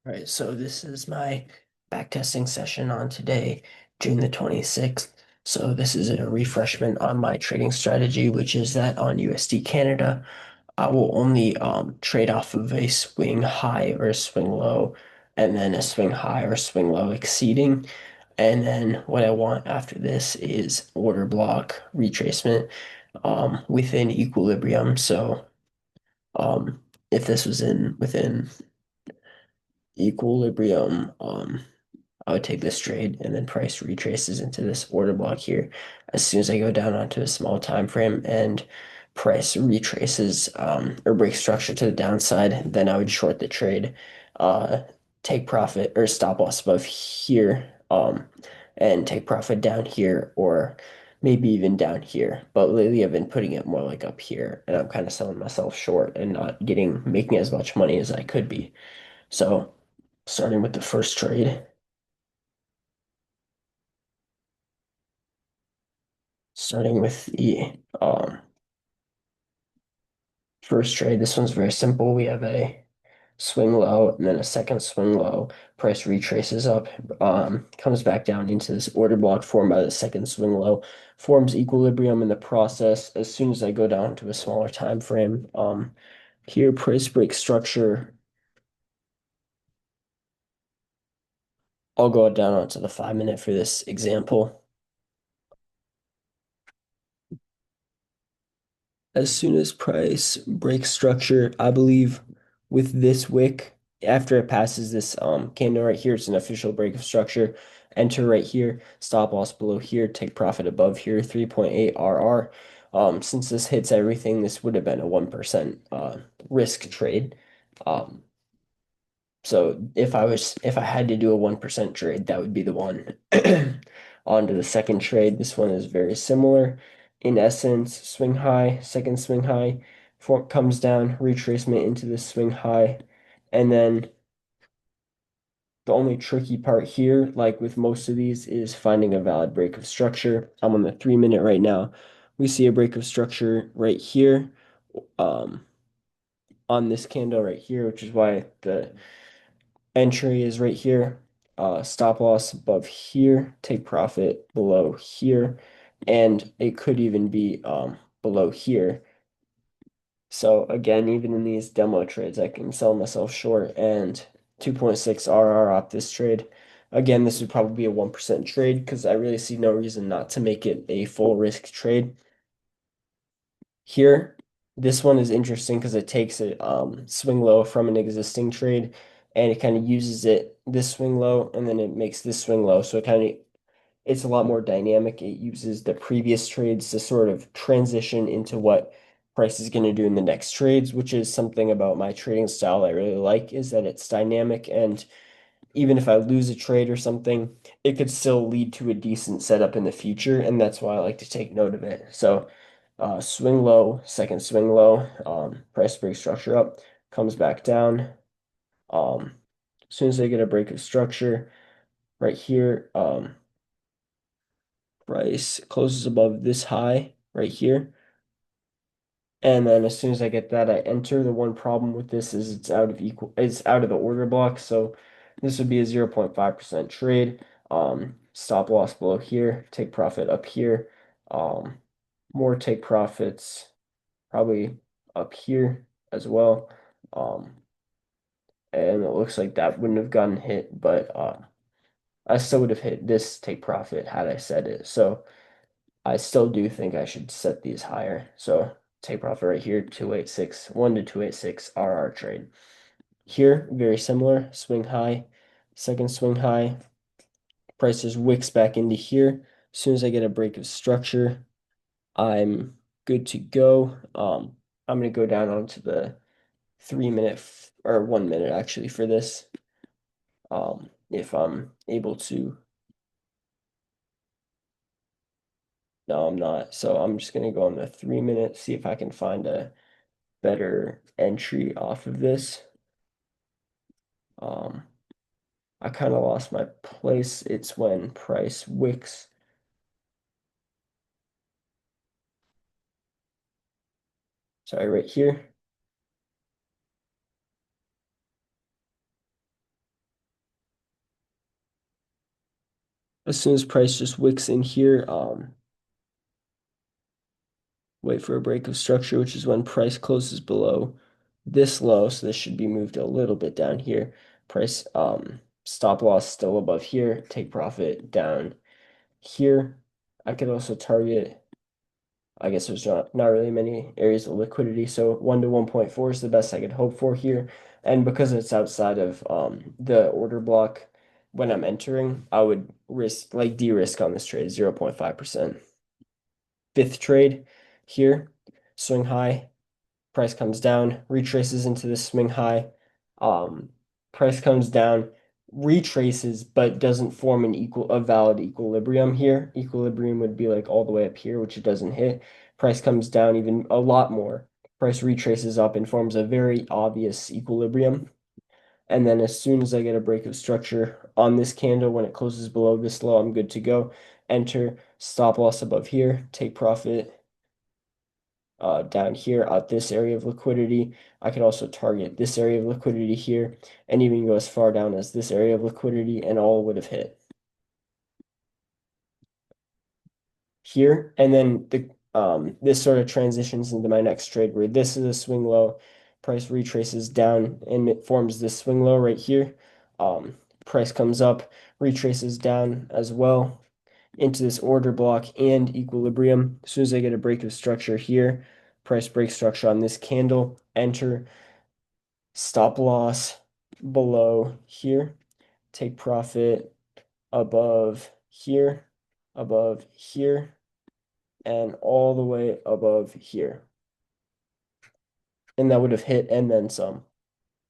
All right, so this is my backtesting session on today, June the 26th. So this is a refreshment on my trading strategy, which is that on USD Canada, I will only trade off of a swing high or a swing low, and then a swing high or swing low exceeding. And then what I want after this is order block retracement within equilibrium. So um, if this was in within equilibrium, I would take this trade and then price retraces into this order block here. As soon as I go down onto a small time frame and price retraces or breaks structure to the downside, then I would short the trade, uh, take profit or stop loss above here, and take profit down here or maybe even down here. But lately I've been putting it more like up here, and I'm kind of selling myself short and not making as much money as I could be. So starting with the first trade. Starting with the first trade, this one's very simple. We have a swing low and then a second swing low. Price retraces up, comes back down into this order block formed by the second swing low, forms equilibrium in the process. As soon as I go down to a smaller time frame, here price break structure. I'll go down onto the 5 minute for this example. As soon as price breaks structure, I believe with this wick, after it passes this candle right here, it's an official break of structure. Enter right here, stop loss below here, take profit above here, 3.8 RR. Since this hits everything, this would have been a 1% risk trade. Um, so if I had to do a 1% trade, that would be the one. On to the second trade. This one is very similar. In essence, swing high, second swing high, comes down, retracement into the swing high. And then the only tricky part here, like with most of these, is finding a valid break of structure. I'm on the 3 minute right now. We see a break of structure right here, um, on this candle right here, which is why the entry is right here. Stop loss above here, take profit below here, and it could even be below here. So again, even in these demo trades, I can sell myself short and 2.6 RR off this trade. Again, this would probably be a 1% trade because I really see no reason not to make it a full risk trade. Here, this one is interesting because it takes a swing low from an existing trade and it kind of uses this swing low and then it makes this swing low. So it's a lot more dynamic. It uses the previous trades to sort of transition into what price is going to do in the next trades, which is something about my trading style I really like, is that it's dynamic, and even if I lose a trade or something, it could still lead to a decent setup in the future, and that's why I like to take note of it. So swing low, second swing low, price break structure up, comes back down. Um, as soon as I get a break of structure right here, price closes above this high right here. And then as soon as I get that, I enter. The one problem with this is it's out of the order block. So this would be a 0.5% trade. Stop loss below here, take profit up here. Um, more take profits probably up here as well. Um, and it looks like that wouldn't have gotten hit, but I still would have hit this take profit had I set it. So I still do think I should set these higher. So take profit right here, 286, 1 to 286 RR trade. Here, very similar, swing high, second swing high, prices wicks back into here. As soon as I get a break of structure, I'm good to go. I'm gonna go down onto the 3 minute or 1 minute actually for this. If I'm able to. No, I'm not. So I'm just gonna go on the 3 minute, see if I can find a better entry off of this. Um, I kind of lost my place. It's when price wicks. Sorry, right here. As soon as price just wicks in here, wait for a break of structure, which is when price closes below this low. So this should be moved a little bit down here. Price stop loss still above here. Take profit down here. I could also target. I guess there's not really many areas of liquidity, so 1 to 1.4 is the best I could hope for here. And because it's outside of the order block when I'm entering, I would risk like de-risk on this trade 0.5%. Fifth trade here, swing high, price comes down, retraces into the swing high. Um, Price comes down, retraces, but doesn't form a valid equilibrium here. Equilibrium would be like all the way up here, which it doesn't hit. Price comes down even a lot more. Price retraces up and forms a very obvious equilibrium. And then as soon as I get a break of structure on this candle, when it closes below this low, I'm good to go. Enter, stop loss above here, take profit down here at this area of liquidity. I could also target this area of liquidity here and even go as far down as this area of liquidity and all would have hit here. And then this sort of transitions into my next trade where this is a swing low, price retraces down and it forms this swing low right here. Price comes up, retraces down as well into this order block and equilibrium. As soon as I get a break of structure here, price break structure on this candle, enter, stop loss below here, take profit above here, and all the way above here. And that would have hit and then some.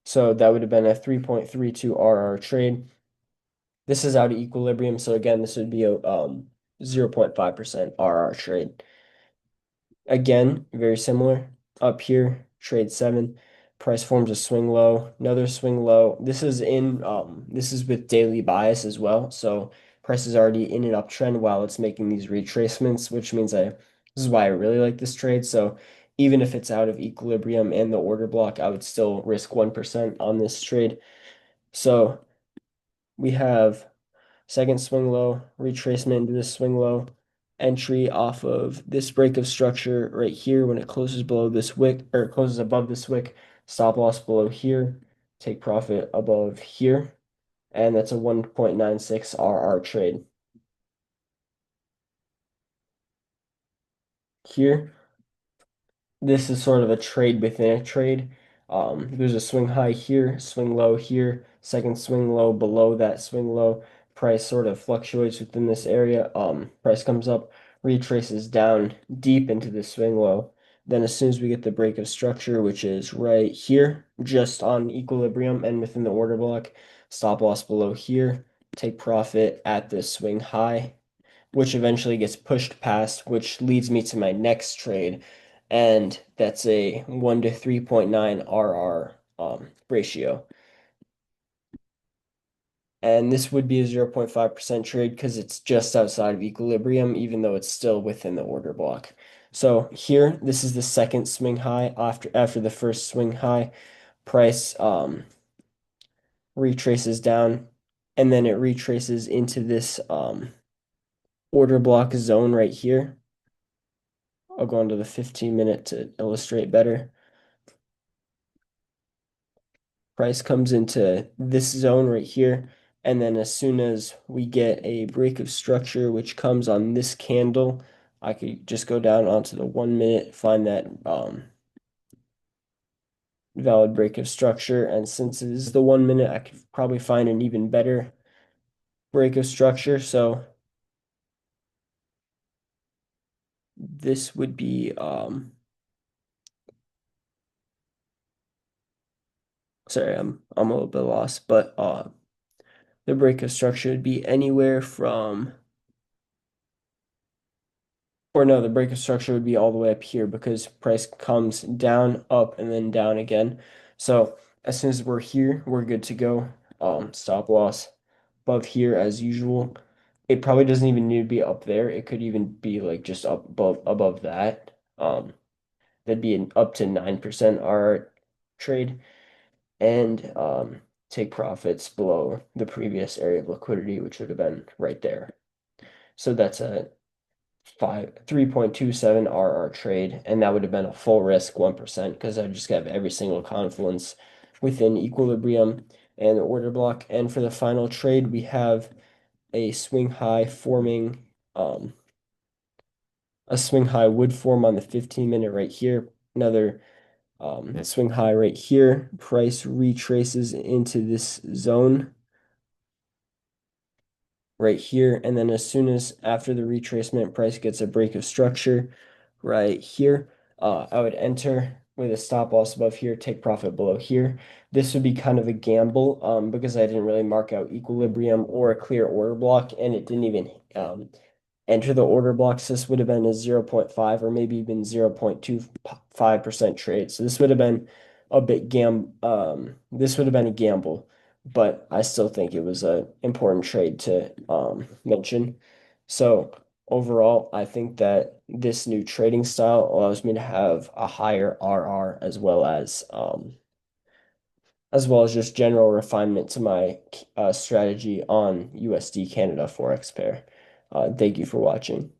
So that would have been a 3.32 RR trade. This is out of equilibrium. So again, this would be a 0.5% RR trade. Again, very similar. Up here, trade 7. Price forms a swing low, another swing low. This is with daily bias as well. So price is already in an uptrend while it's making these retracements, which means this is why I really like this trade. So even if it's out of equilibrium and the order block, I would still risk 1% on this trade. So we have second swing low, retracement into this swing low, entry off of this break of structure right here when it closes below this wick or closes above this wick, stop loss below here, take profit above here, and that's a 1.96 RR trade. Here, this is sort of a trade within a trade. There's a swing high here, swing low here, second swing low below that swing low. Price sort of fluctuates within this area. Price comes up, retraces down deep into the swing low. Then as soon as we get the break of structure, which is right here, just on equilibrium and within the order block, stop loss below here, take profit at this swing high, which eventually gets pushed past, which leads me to my next trade, and that's a 1 to 3.9 RR ratio. And this would be a 0.5% trade because it's just outside of equilibrium, even though it's still within the order block. So here, this is the second swing high after the first swing high. Price retraces down, and then it retraces into this order block zone right here. I'll go into the 15-minute to illustrate better. Price comes into this zone right here. And then as soon as we get a break of structure, which comes on this candle, I could just go down onto the 1 minute, find that valid break of structure. And since it is the 1 minute, I could probably find an even better break of structure. So this would be sorry, I'm a little bit lost, but the break of structure would be anywhere from, or no, the break of structure would be all the way up here because price comes down, up, and then down again. So as soon as we're here, we're good to go. Stop loss above here as usual. It probably doesn't even need to be up there. It could even be like just up above that. That'd be an up to 9% R trade and take profits below the previous area of liquidity, which would have been right there. So that's a 3.27 RR trade, and that would have been a full risk 1% because I just have every single confluence within equilibrium and the order block. And for the final trade, we have a swing high forming a swing high would form on the 15-minute right here. Another swing high right here. Price retraces into this zone right here. And then as soon as after the retracement, price gets a break of structure right here, I would enter with a stop loss above here, take profit below here. This would be kind of a gamble because I didn't really mark out equilibrium or a clear order block, and it didn't even enter the order blocks. This would have been a 0.5 or maybe even 0.25% trade. So this would have been a bit this would have been a gamble, but I still think it was an important trade to mention. So overall, I think that this new trading style allows me to have a higher RR as well as just general refinement to my strategy on USD Canada Forex pair. Thank you for watching.